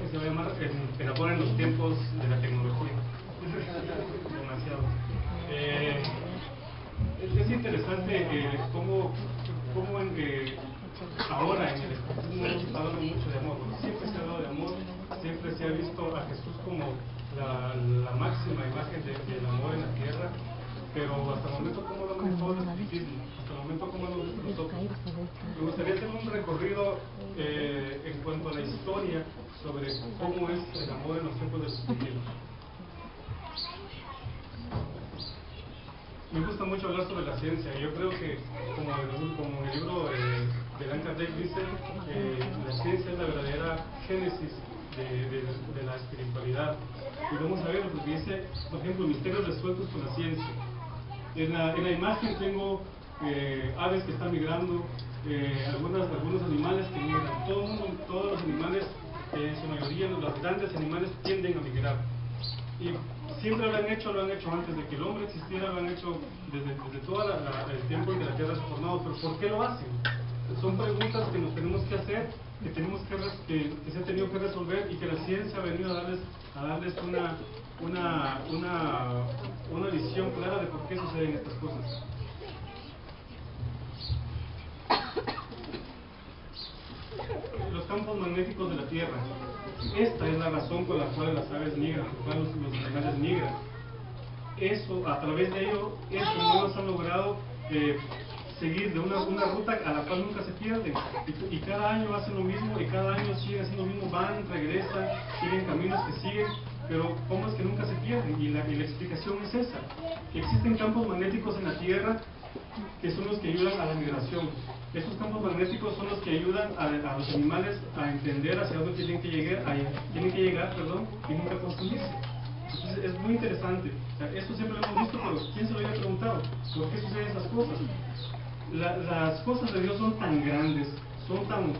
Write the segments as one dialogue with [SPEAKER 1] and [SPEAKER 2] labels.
[SPEAKER 1] que se va a llamar El amor en los tiempos de la tecnología. Demasiado. Es interesante cómo ahora en el espiritismo hemos hablado mucho de amor. Siempre se ha hablado de amor, siempre se ha visto a Jesús como la máxima imagen del amor en la tierra, pero hasta el momento, ¿cómo lo hemos visto el espiritismo? Hasta el momento, ¿cómo lo hemos visto nosotros? Me gustaría hacer un recorrido en cuanto a la historia sobre cómo es el amor en los tiempos del espiritismo. Me gusta mucho hablar sobre la ciencia. Yo creo que, como el libro de Allan Kardec dice, la ciencia es la verdadera génesis de la espiritualidad. Y vamos a ver lo que dice, por ejemplo, misterios resueltos con la ciencia. En la imagen tengo aves que están migrando, algunos animales que migran. Todos los animales, en su mayoría, los grandes animales tienden a migrar. Y siempre lo han hecho antes de que el hombre existiera, lo han hecho desde todo el tiempo en que la Tierra se ha formado. Pero ¿por qué lo hacen? Son preguntas que nos tenemos que hacer, que se ha tenido que resolver y que la ciencia ha venido a darles una visión clara de por qué suceden estas cosas. Los campos magnéticos de la Tierra. Esta es la razón por la cual las aves migran, por la cual los animales migran. Eso, a través de ello, estos humanos han logrado seguir de una ruta a la cual nunca se pierden. Y cada año hacen lo mismo, y cada año siguen haciendo lo mismo, van, regresan, siguen caminos que siguen, pero ¿cómo es que nunca se pierden? Y la explicación es esa, que existen campos magnéticos en la Tierra que son los que ayudan a la migración. Estos campos magnéticos son los que ayudan a los animales a entender hacia dónde tienen que llegar, y nunca confundirse. Entonces es muy interesante. O sea, eso siempre lo hemos visto, pero ¿quién se lo había preguntado? ¿Por qué suceden esas cosas? Las cosas de Dios son tan grandes, son tan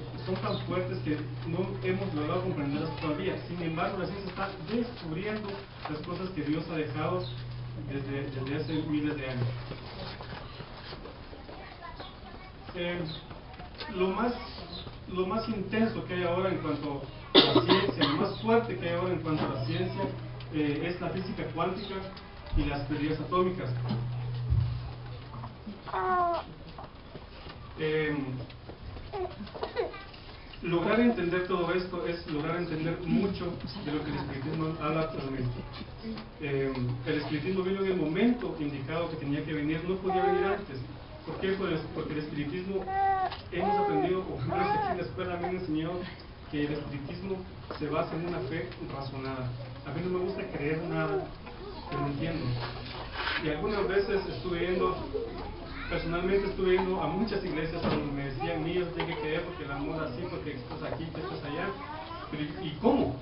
[SPEAKER 1] fuertes que no hemos logrado comprenderlas todavía. Sin embargo, la ciencia está descubriendo las cosas que Dios ha dejado desde hace miles de años. Lo más intenso que hay ahora en cuanto a la ciencia, lo más fuerte que hay ahora en cuanto a la ciencia, es la física cuántica y las teorías atómicas. Lograr entender todo esto es lograr entender mucho de lo que el espiritismo habla actualmente. El espiritismo vino en el momento indicado que tenía que venir, no podía venir antes. ¿Por qué? Porque el espiritismo, hemos aprendido, o menos aquí en la escuela me han enseñado que el espiritismo se basa en una fe razonada. A mí no me gusta creer nada que no entiendo. Y algunas veces personalmente estuve yendo a muchas iglesias donde me decían, niños, tienen que creer porque el amor así, porque esto es aquí, que esto es allá. Pero, ¿y cómo?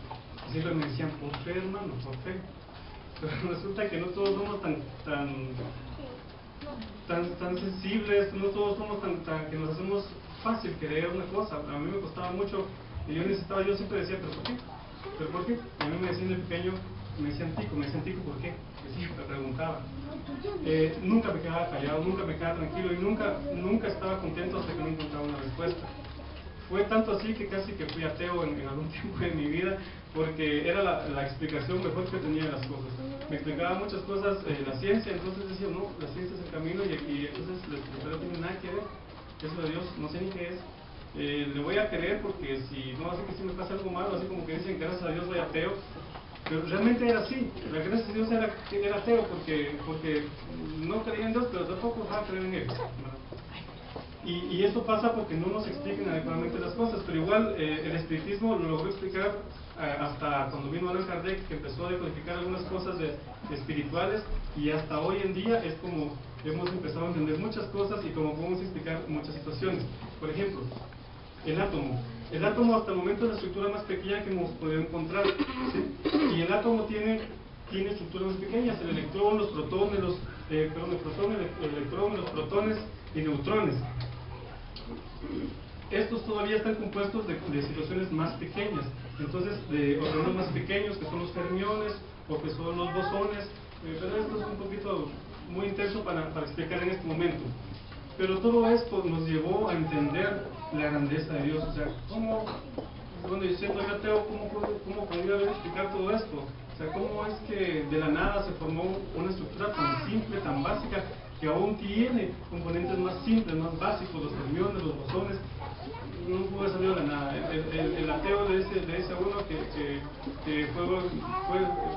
[SPEAKER 1] Y siempre me decían, por fe, hermano, por fe. Pero resulta que no todos somos tan sensibles, no todos somos que nos hacemos fácil creer una cosa. A mí me costaba mucho y yo siempre decía, ¿pero por qué? ¿Pero por qué? Y a mí me decían de pequeño, me decían tico, ¿por qué? Y sí, me preguntaba. Nunca me quedaba callado, nunca me quedaba tranquilo y nunca estaba contento hasta que no encontraba una respuesta. Fue tanto así que casi que fui ateo en algún tiempo de mi vida, porque era la explicación mejor que tenía de las cosas. Me explicaba muchas cosas la ciencia, entonces decía, no, la ciencia es el camino y entonces la espiritualidad no tiene nada que ver. Eso de Dios, no sé ni qué es. Le voy a creer porque si no hace que si me pasa algo malo, así como que dicen gracias a Dios soy ateo. Pero realmente era así, la gracia de Dios era ateo porque no creía en Dios, pero tampoco dejaba creer en Él. Y eso pasa porque no nos explican adecuadamente las cosas, pero igual el espiritismo lo logró explicar hasta cuando vino Allan Kardec, que empezó a decodificar algunas cosas espirituales, y hasta hoy en día es como hemos empezado a entender muchas cosas y como podemos explicar muchas situaciones. Por ejemplo, el átomo. El átomo hasta el momento es la estructura más pequeña que hemos podido encontrar, ¿sí? Y el átomo tiene estructuras más pequeñas, el electrón, los protones, el electrón, los protones y neutrones. Estos todavía están compuestos de situaciones más pequeñas, entonces de órganos más pequeños que son los fermiones o que son los bosones, pero esto es un poquito muy intenso para explicar en este momento. Pero todo esto nos llevó a entender la grandeza de Dios. O sea, Bueno, yo siendo yo ateo, ¿cómo podría haber explicar todo esto? O sea, ¿cómo es que de la nada se formó una estructura tan simple, tan básica, que aún tiene componentes más simples, más básicos, los fermiones, los bosones? No pudo haber salido de la nada. El ateo le dice a uno que fue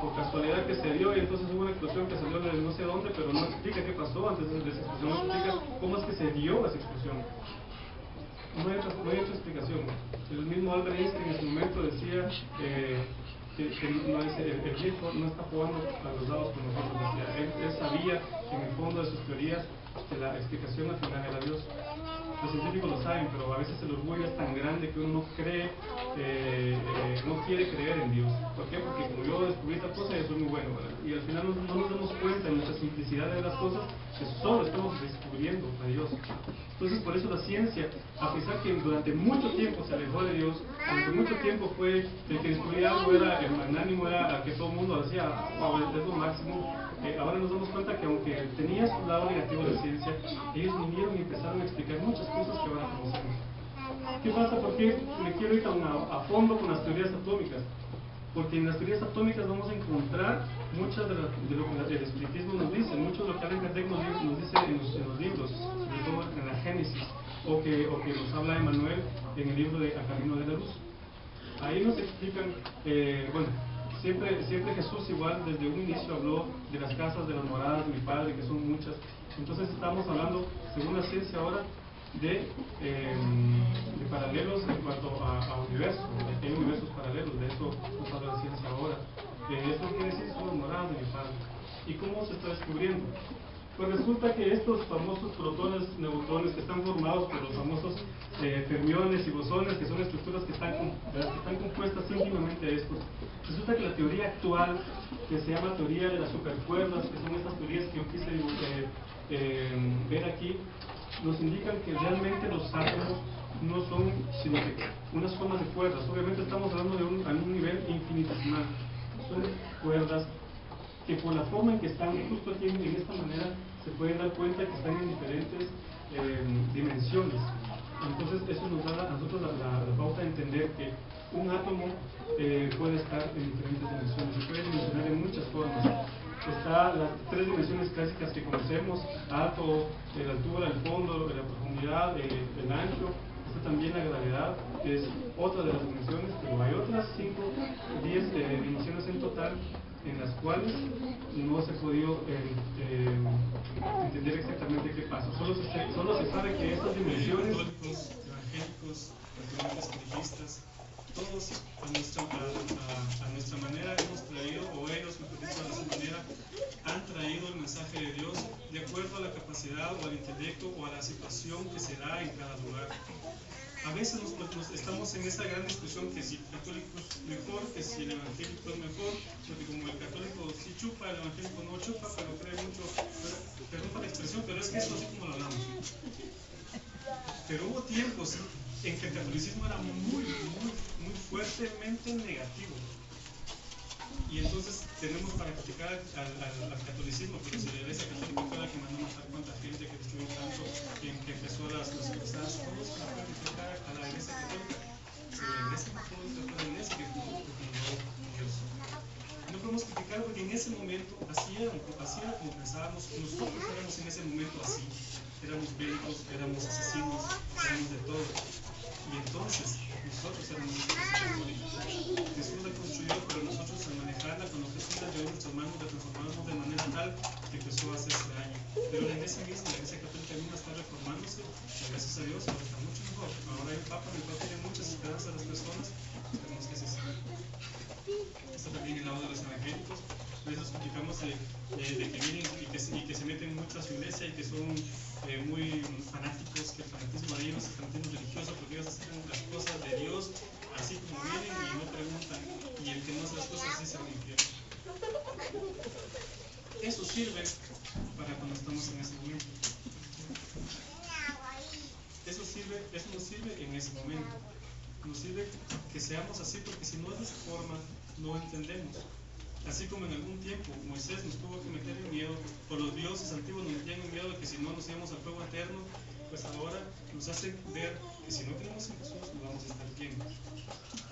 [SPEAKER 1] por casualidad que se dio, y entonces hubo una explosión que salió de no sé dónde, pero no explica qué pasó antes de esa explosión, no explica cómo es que se dio esa explosión. No hay otra explicación. El mismo Albert Einstein en su momento decía que el viejo no está jugando a los dados con nosotros. Decía, él sabía en el fondo de sus teorías que la explicación al final era Dios. Los científicos lo saben, pero a veces el orgullo es tan grande que uno no cree, no quiere creer en Dios. ¿Por qué? Porque como yo descubrí esta cosa, yo soy muy bueno, ¿verdad? Y al final no nos damos cuenta en nuestra simplicidad de las cosas que solo estamos descubriendo a Dios. Entonces, por eso la ciencia, a pesar que durante mucho tiempo se alejó de Dios, durante mucho tiempo fue el que descubría algo, era el magnánimo, era el que todo el mundo decía, wow, es lo máximo. Ahora nos damos cuenta que aunque tenía su lado negativo de la ciencia, ellos vinieron y empezaron a explicar muchas cosas que ahora conocemos. ¿Qué pasa? ¿Por qué me quiero ir a fondo con las teorías atómicas? Porque en las teorías atómicas vamos a encontrar muchas de lo que el espiritismo nos dice, mucho de lo que Allan Kardec nos dice en los libros, sobre todo en la Génesis, o que nos habla Emmanuel en el libro de A Camino de la Luz. Ahí nos explican, bueno, siempre Jesús igual desde un inicio habló de las casas, de las moradas de mi Padre, que son muchas. Entonces estamos hablando, según la ciencia ahora, de paralelos en cuanto a universos. Hay universos paralelos, de eso nos habla la ciencia ahora. Esto quiere decir son las moradas de mi Padre. ¿Y cómo se está descubriendo? Pues resulta que estos famosos protones, neutrones que están formados por los famosos fermiones y bosones, que son estructuras que están compuestas íntimamente a estos, resulta que la teoría actual, que se llama teoría de las supercuerdas, que son estas teorías que yo quise ver aquí, nos indican que realmente los átomos no son sino que unas formas de cuerdas. Obviamente estamos hablando de un nivel infinitesimal. Son cuerdas que por la forma en que están justo aquí en esta manera se pueden dar cuenta que están en diferentes dimensiones. Entonces eso nos da a nosotros la pauta de entender que un átomo puede estar en diferentes dimensiones, se puede dimensionar en muchas formas. Está las tres dimensiones clásicas que conocemos: alto, la altura, el fondo, la profundidad, el ancho. Está también la gravedad, que es otra de las dimensiones, pero hay otras 5, 10 dimensiones en total, en las cuales no se ha podido entender exactamente qué pasa. Solo se sabe que estas dimensiones, católicos, evangélicos, espiritistas, todos a nuestra manera hemos traído, o ellos, mejor dicho, a su manera, han traído el mensaje de Dios de acuerdo a la capacidad o al intelecto o a la situación que se da en cada lugar. A veces estamos en esa gran discusión que si el católico es mejor, que si el evangélico es mejor, porque como el católico sí chupa, el evangélico no chupa, pero cree mucho, perdón por la expresión, pero es que eso así como lo hablamos. Pero hubo tiempos en que el catolicismo era muy fuertemente negativo. Y entonces tenemos para criticar al catolicismo, pero si la Iglesia Católica fue la que mandó matar cuánta gente, que destruyó tanto, que empezó las cruzadas, todos para criticar a la Iglesia Católica. Si la Iglesia Católica fue la Iglesia que fundó Dios. No podemos criticar porque en ese momento así era como pensábamos. Nosotros éramos en ese momento así. Éramos bélicos, éramos asesinos, éramos de todo. Y entonces nosotros éramos católicos. Jesús la construyó, pero nosotros al manejarla, cuando Jesús la llevó en nuestras manos, la transformamos de manera tal que empezó a hacerse daño. Pero la iglesia misma, la iglesia católica misma está reformándose, y gracias a Dios ahora está mucho mejor. Ahora hay un papa, el papa tiene muchas esperanzas a las personas, esperemos que se siga. Está también el lado de los evangélicos. A veces criticamos de que vienen y que se meten mucho a su iglesia y que son muy fanáticos, que el fanatismo de ellos es el fanatismo religioso, porque ellos hacen las cosas de Dios así como vienen y no preguntan, y el que no hace las cosas así se va al infierno. Eso sirve para cuando estamos en ese momento. Eso nos sirve en ese momento. Nos sirve que seamos así, porque si no es de esa forma, no entendemos. Así como en algún tiempo Moisés nos tuvo que meter en miedo, o los dioses antiguos nos metían en miedo de que si no nos íbamos al fuego eterno, pues ahora nos hace ver que si no tenemos en Jesús no vamos a estar bien.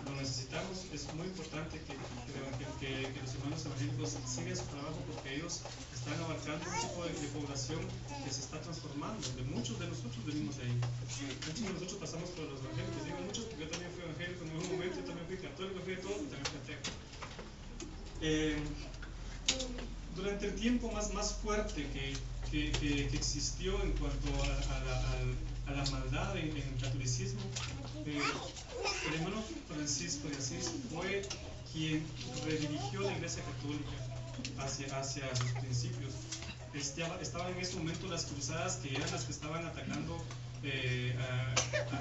[SPEAKER 1] Lo necesitamos. Es muy importante que los hermanos evangélicos sigan su trabajo, porque ellos están abarcando un tipo de población que se está transformando. Muchos de nosotros venimos de ahí. Muchos de nosotros pasamos por los evangélicos. Digo muchos porque yo también fui evangélico en algún momento, yo también fui católico, fui de todo y también fui ateo. Durante el tiempo más fuerte que existió en cuanto a la maldad en el catolicismo, el hermano Francisco de Asís fue quien redirigió la Iglesia Católica hacia sus principios. Estaban en ese momento las cruzadas, que eran las que estaban atacando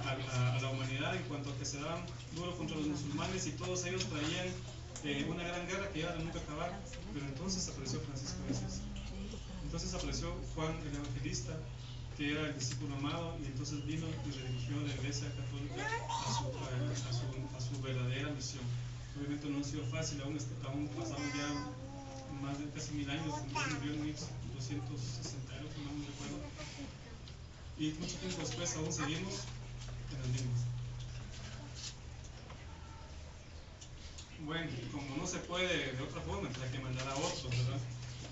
[SPEAKER 1] a la humanidad en cuanto a que se daban duro contra los musulmanes, y todos ellos traían una gran guerra que iba a nunca acabar. Pero entonces apareció Francisco de Asís. Entonces apareció Juan el Evangelista, que era el discípulo amado, y entonces vino y redirigió la Iglesia Católica a su verdadera misión. Obviamente no ha sido fácil, aún pasaron ya más de casi 1000 años, murió en 1268, no me recuerdo, y mucho tiempo después aún seguimos en las mismas. Bueno, como no se puede de otra forma, hay que mandar a otros, ¿verdad?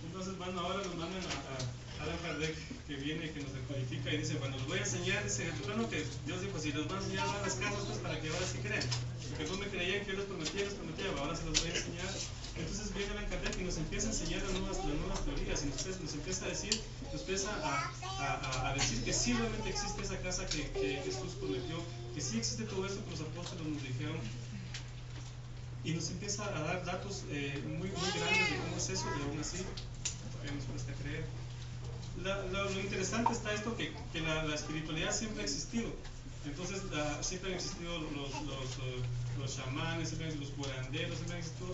[SPEAKER 1] Entonces, bueno, ahora nos mandan a Allan Kardec, que viene y que nos decodifica y dice, bueno, les voy a enseñar, dice, bueno, que Dios dijo, si les voy a enseñar las cartas, pues para que ahora sí crean, porque no me creían que yo les prometía, ahora se los voy a enseñar. Entonces viene Allan Kardec y nos empieza a enseñar las nuevas teorías, y nos empieza a decir, nos empieza a decir que sí realmente existe esa casa que Jesús prometió, que sí existe todo eso que los apóstoles nos dijeron, y nos empieza a dar datos muy grandes de cómo es eso, y aún así todavía nos cuesta creer. Lo interesante está esto, que la espiritualidad siempre ha existido. Entonces siempre han existido los chamanes, siempre han existido los curanderos,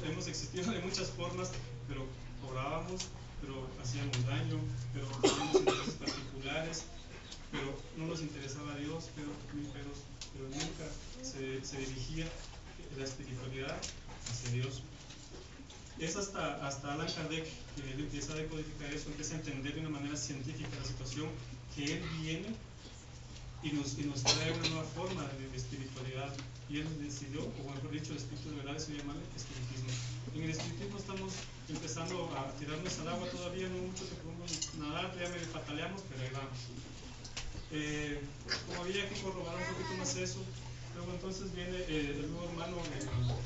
[SPEAKER 1] hemos existido de muchas formas, pero orábamos, pero hacíamos daño, pero teníamos intereses particulares, pero no nos interesaba a Dios, pero nunca se dirigía la espiritualidad hacia Dios. Es hasta Allan Kardec que él empieza a decodificar eso, empieza a entender de una manera científica la situación, que él viene y nos trae una nueva forma de espiritualidad, y él decidió, o mejor dicho, el espíritu de verdad se llama espiritismo. En el espiritismo estamos empezando a tirarnos al agua todavía, no mucho que podemos nadar, ya medio pataleamos, pero ahí vamos. Como había que corroborar un poquito más eso, luego entonces viene el nuevo hermano,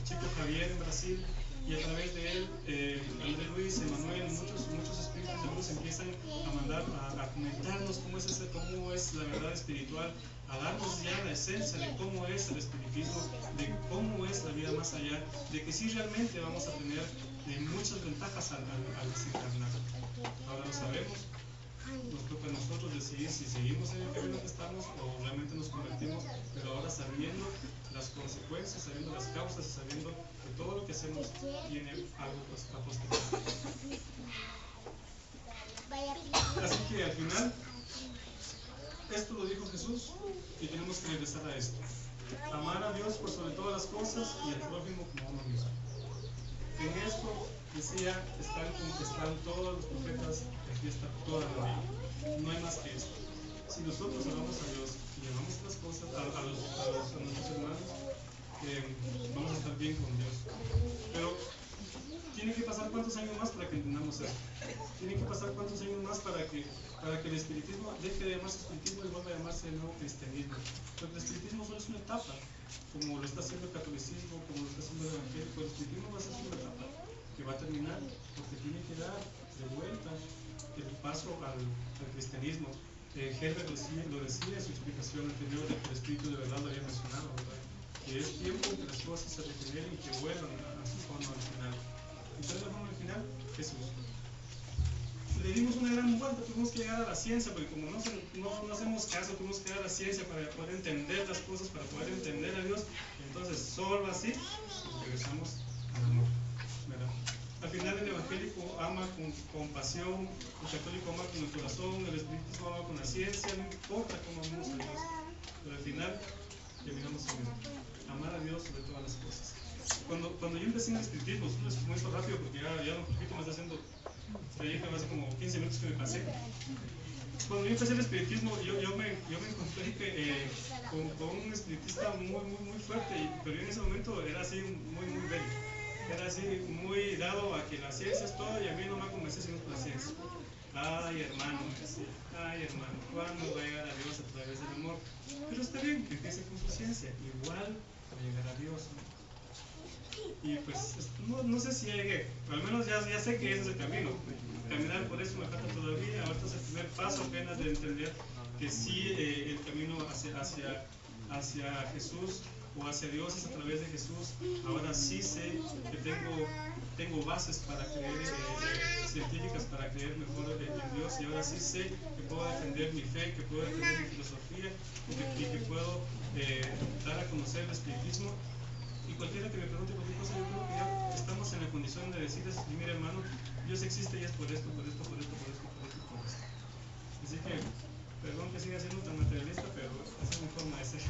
[SPEAKER 1] Chico Javier en Brasil, y a través de él, André Luis, Emanuel, muchos espíritus de luz empiezan a mandar a comentarnos cómo es la verdad espiritual, a darnos ya la esencia de cómo es el espiritismo, de cómo es la vida más allá, de que sí realmente vamos a tener muchas ventajas al desencarnar. Ahora lo sabemos. Nos toca a nosotros decidir si seguimos en el camino que estamos o realmente nos convertimos, pero ahora sabiendo las consecuencias, sabiendo las causas y sabiendo que todo lo que hacemos tiene algo a posteriori. Así que al final, esto lo dijo Jesús y tenemos que regresar a esto: amar a Dios por sobre todas las cosas y al prójimo como a uno mismo. En esto, decía, están todos los profetas, aquí está toda la ley. No hay más que esto. Si nosotros amamos a Dios y amamos las cosas, a nuestros hermanos, vamos a estar bien con Dios. Pero tiene que pasar cuántos años más para que entendamos esto. Tiene que pasar cuántos años más para que el espiritismo deje de llamarse espiritismo y vuelva a llamarse el nuevo cristianismo. Porque el espiritismo solo es una etapa, como lo está haciendo el catolicismo, como lo está haciendo el evangélico. El espiritismo va a ser una etapa que va a terminar, porque tiene que dar de vuelta el paso al cristianismo. Herbert lo decía en su explicación anterior, de que el espíritu de verdad lo había mencionado, ¿verdad? Que es tiempo que las cosas se regeneren y que vuelvan a su forma original. Entonces, la forma original, Jesús. Le dimos una gran vuelta, tuvimos que llegar a la ciencia, porque como no hacemos caso, tuvimos que llegar a la ciencia para poder entender las cosas, para poder entender a Dios. Entonces, solo así regresamos al amor, ¿verdad? Al final, el evangélico ama con pasión, el católico ama con el corazón, el espiritismo ama con la ciencia, no importa cómo amamos a Dios, pero al final terminamos en eso: amar a Dios sobre todas las cosas. Cuando yo empecé en el espiritismo, les comento rápido porque ya un poquito me está haciendo, hace como 15 minutos que me pasé. cuando yo empecé el espiritismo, yo me encontré con un espiritista muy fuerte, pero yo en ese momento era así muy bello. Era así muy dado a que la ciencia es todo y a mí no me convencé sino por la ciencia. Ay, hermano, me decía, ay, hermano, ¿cuándo va a llegar a Dios a través del amor? Pero está bien, que empiece con su ciencia, igual va a llegar a Dios, ¿no? Y pues no sé si llegué, al menos ya sé que ese es el camino. Caminar por eso me falta todavía. Ahorita es el primer paso apenas de entender que sí, el camino hacia Jesús o hacia Dios es a través de Jesús. Ahora sí sé que tengo bases para creer, científicas para creer mejor en Dios, y ahora sí sé que puedo defender mi fe, que puedo defender mi filosofía y que puedo dar a conocer el espiritismo. Y cualquiera que me pregunte cualquier cosa, yo creo que ya estamos en la condición de decirles, mira hermano, Dios existe y es por esto. Así que, perdón que siga siendo tan materialista, pero esa es mi forma de ser.